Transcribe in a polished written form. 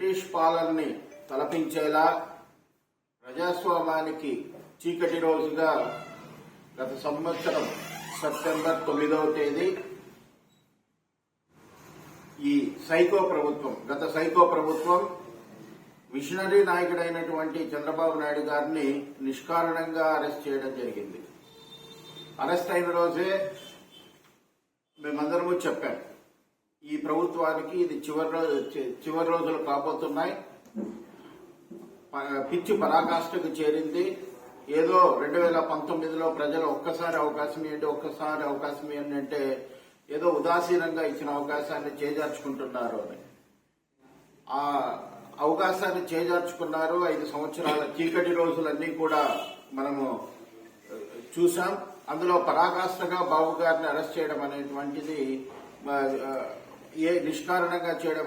British పాలనని తలపించేలా ప్రజాస్వామ్యానికి చీకటి రోజుగా గత సంవత్సరం సెప్టెంబర్ 9వ తేదీ ఈ గత సైకో ప్రభుత్వం మిషనరీ నాయకుడైనటువంటి చంద్రబాబు నాయుడు గారిని నిష్కారణంగా అరెస్ట్ చేయడం జరిగింది. అరెస్ట్ అయిన రోజే మేమందరము చెప్పాం, ఈ ప్రభుత్వానికి ఇది చివరి రోజులు కాబోతున్నాయి, పిచ్చి పరాకాష్ఠకు చేరింది. ఏదో 2019లో ప్రజలు ఒక్కసారి అవకాశం ఇవ్వండి అంటే ఏదో ఉదాసీనంగా ఇచ్చిన అవకాశాన్ని చేజార్చుకుంటున్నారు అని. ఆ అవకాశాన్ని చేజార్చుకున్నారు. 5 సంవత్సరాల చీకటి రోజులన్నీ కూడా మనము చూసాం. అందులో పరాకాష్ఠగా బాబు గారిని అరెస్ట్ చేయడం అనేటువంటిది నిష్కారణంగా చేయడం